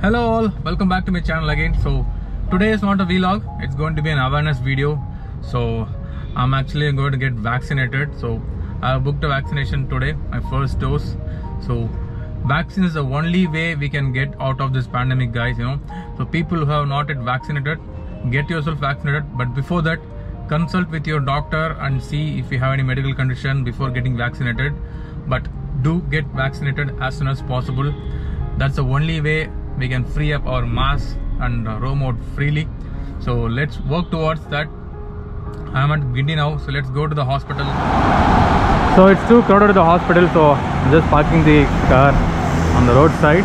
Hello all, welcome back to my channel again. So today is not a vlog, it's going to be an awareness video. So I'm actually going to get vaccinated. So I have booked a vaccination today, my first dose. So vaccine is the only way we can get out of this pandemic, guys, So people who have not yet vaccinated, get yourself vaccinated. But before that, consult with your doctor and see if you have any medical condition before getting vaccinated. But do get vaccinated as soon as possible. That's the only way we can free up our mass and roam out freely. So let's work towards that. I'm at Guindy now, so let's go to the hospital. So it's too crowded at the hospital, so I'm just parking the car on the roadside,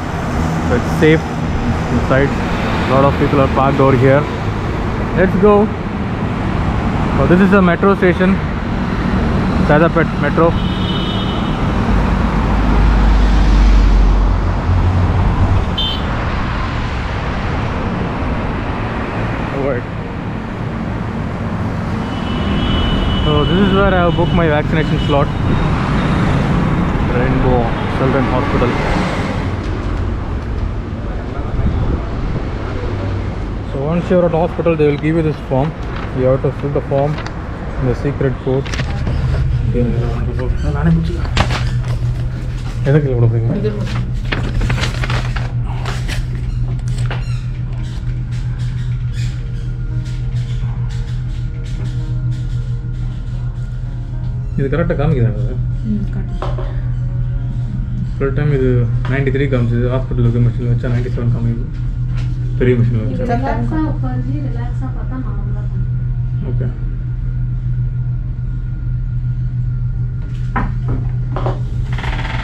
so it's safe inside. A lot of people are parked over here. Let's go. So this is the metro station, Sadapet Metro. So this is where I have booked my vaccination slot. Rainbow Children's Hospital. So once you're at hospital, they will give you this form. You have to fill the form in the secret code. இது கரெக்டாக காமிக்குதாங்க full time இது 93 காமிச்சது hospital இருக்க மிஷினில் வச்சா 97 காமிக்குது பெரிய மிஷினில் வச்சா ஓகே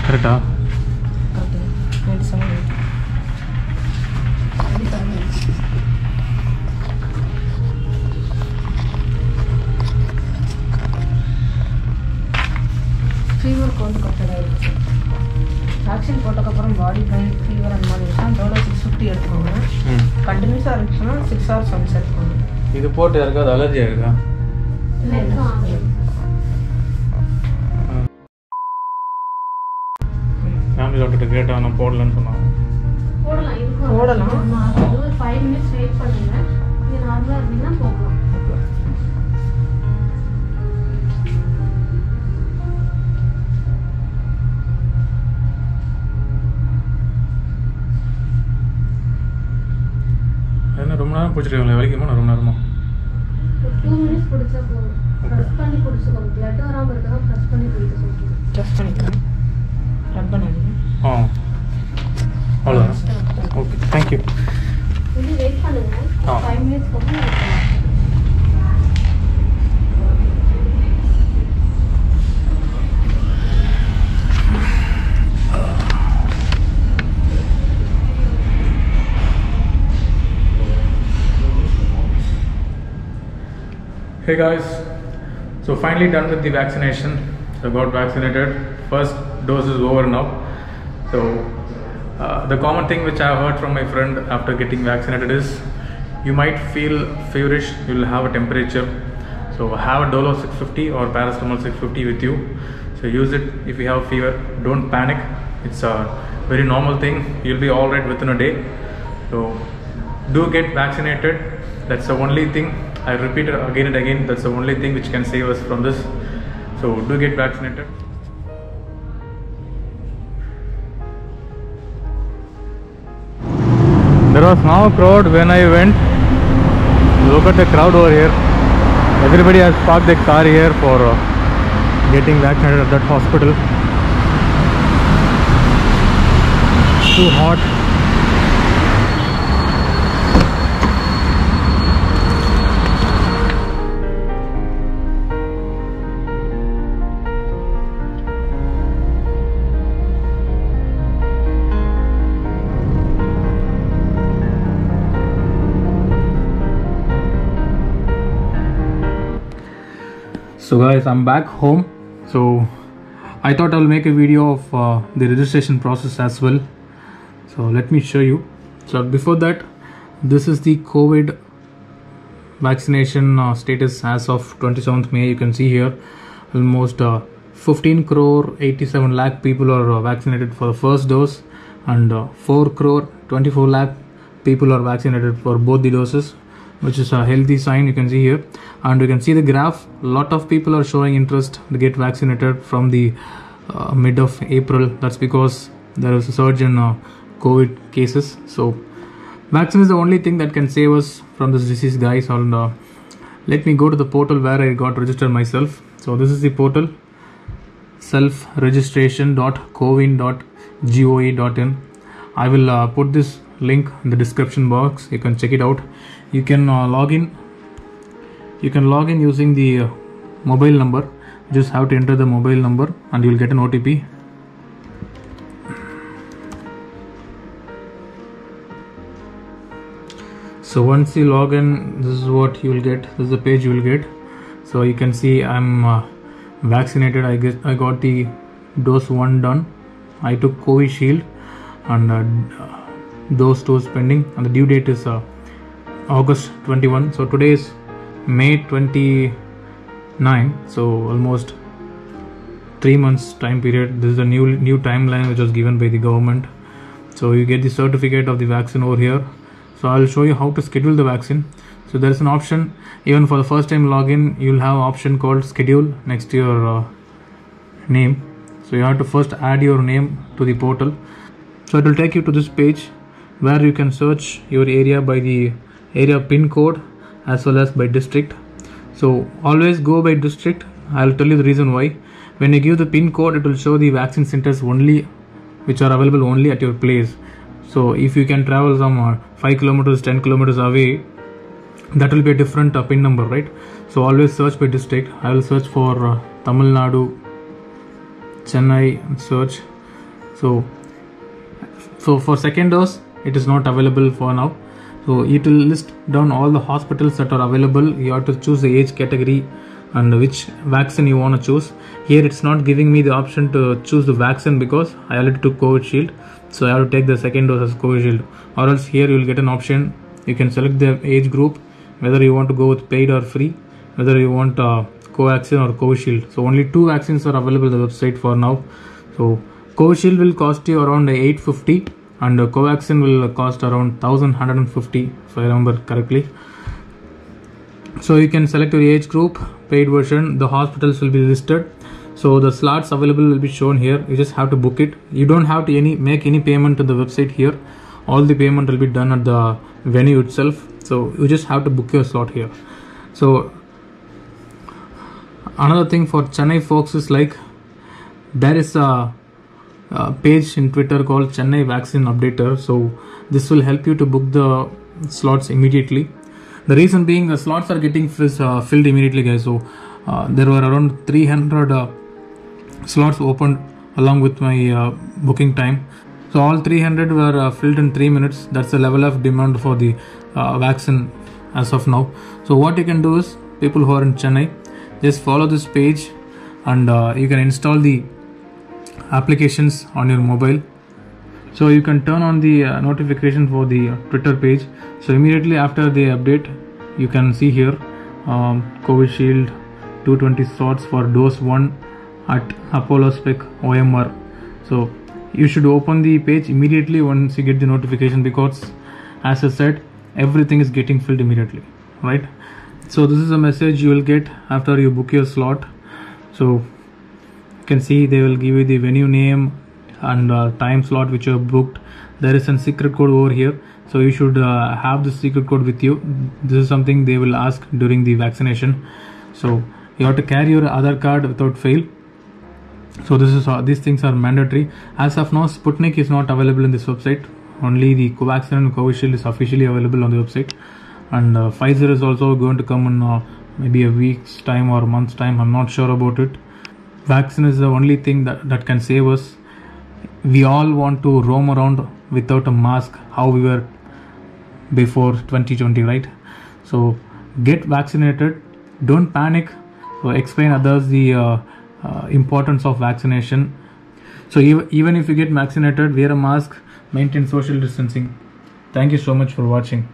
கரெக்டா ஃபீவர் கொண்டு கட்டடாயிருக்கு. வேக்சின் போட்டதுக்கப்புறம் பாடி பெயின் ஃபீவர் அந்த மாதிரி இருந்துச்சுன்னா டோலோ 650 எடுத்துக்கோங்க. கண்டினியூஸாக இருந்துச்சுன்னா 6 hours ஒன்ஸ் எடுத்துக்கோங்க. இது போட்டு யாருக்காவது அலர்ஜியா இருக்கா? ஃபேமிலி டாக்டர் கேட்டால் நான் போடலன்னு சொன்னாங்க. போடலாம். ஒரு 5 minutes வெயிட் பண்ணுங்க. நீங்க நார்மலா இருந்தீங்கன்னா போகலாம். ரொம்ப நேரம் பிடிச்சிருக்கீங்களா வலிக்குமா? ரொம்ப நேரமா? 2 minutes பிடிச்சா போதும். ப்ரெஸ் பண்ணி பிடிச்சுக்கோங்க. பிளட் வராமல் இருக்கணும். ப்ரெஸ் பண்ணி பிடிக்க சொல்லுங்க. ப்ரெஸ் பண்ணிக்கலாம். ரப் பண்ணாதீங்க. அவ்வளோதான். Okay, thank you. இது வெயிட் பண்ணுங்க. 5 minutes அப்புறம் Hey guys, so finally done with the vaccination. So got vaccinated. First dose is over now. So the common thing which I have heard from my friend after getting vaccinated is you might feel feverish, you will have a temperature. So have a Dolo 650 or paracetamol 650 with you. So use it if you have fever. Don't panic. It's a very normal thing. You'll be all right within a day. So do get vaccinated. That's the only thing. I repeat it again and again, that's the only thing which can save us from this. So do get vaccinated. There was no crowd when I went. Look at the crowd over here. Everybody has parked their car here for getting vaccinated at that hospital. It's too hot. So guys, I'm back home. So I thought I'll make a video of the registration process as well. So let me show you. So before that, this is the COVID vaccination status as of 27th May. You can see here almost 15 crore 87 lakh people are vaccinated for the first dose, and 4 crore 24 lakh people are vaccinated for both the doses, which is a healthy sign. You can see here, and you can see the graph. A lot of people are showing interest to get vaccinated from the mid of April. That's because there is a surge in COVID cases. So vaccine is the only thing that can save us from this disease, guys. And let me go to the portal where I got registered myself. So this is the portal, selfregistration.cowin.gov.in. I will put this link in the description box. You can check it out. You can log in. You can log in using the mobile number. Just have to enter the mobile number and you will get an OTP. So once you log in, this is what you will get. This is the page you will get. So you can see I'm vaccinated. I got the dose 1 done. I took Covishield and dose 2 is pending, and the due date is August 21. So today is May 29. So almost 3 months time period. This is a new timeline which was given by the government. So you get the certificate of the vaccine over here. So I'll show you how to schedule the vaccine. So there is an option, even for the first time login, you'll have an option called schedule next to your name. So you have to first add your name to the portal. So it will take you to this page where you can search your area by the area pin code as well as by district. So always go by district. I'll tell you the reason why. When you give the pin code, it will show the vaccine centers only which are available only at your place. So if you can travel some 5 kilometers, 10 kilometers away, that will be a different pin number, right? So always search by district. I will search for Tamil Nadu, Chennai, and search. So for second dose, it is not available for now. So it will list down all the hospitals that are available. You have to choose the age category and which vaccine you want to choose. Here it's not giving me the option to choose the vaccine because I already took Covishield. So I have to take the second dose as Covishield, or else here you will get an option. You can select the age group, whether you want to go with paid or free, whether you want Covaxin or Covishield. So only 2 vaccines are available on the website for now. So Covishield will cost you around 850 and Covaxin will cost around 1150 if I remember correctly. So you can select your age group, paid version. The hospitals will be listed. So the slots available will be shown here. You just have to book it. You don't have to make any payment to the website here. All the payment will be done at the venue itself. So you just have to book your slot here. So another thing for Chennai folks is like there is a page in Twitter called Chennai Vaccine Updater. So this will help you to book the slots immediately. The reason being the slots are getting filled immediately, guys. So there were around 300 slots opened along with my booking time. So all 300 were filled in 3 minutes. That's the level of demand for the vaccine as of now. So what you can do is, people who are in Chennai, just follow this page and you can install the applications on your mobile. So you can turn on the notification for the Twitter page. So immediately after the update, you can see here Covishield 220 slots for dose 1 at Apollo Spec OMR. So you should open the page immediately once you get the notification, because as I said, everything is getting filled immediately, right? So this is a message you will get after you book your slot. So you can see they will give you the venue name and time slot which you have booked. There is a secret code over here, so you should have the secret code with you. This is something they will ask during the vaccination. So you have to carry your Aadhaar card without fail. So this is these things are mandatory. As of now, Sputnik is not available in this website. Only the Covaxin and Covishield is officially available on the website, and Pfizer is also going to come in maybe a week's time or a month's time. I'm not sure about it. Vaccine is the only thing that can save us. We all want to roam around without a mask, how we were before 2020, right? So get vaccinated. Don't panic. So explain others the importance of vaccination. So even if you get vaccinated, wear a mask, maintain social distancing. Thank you so much for watching.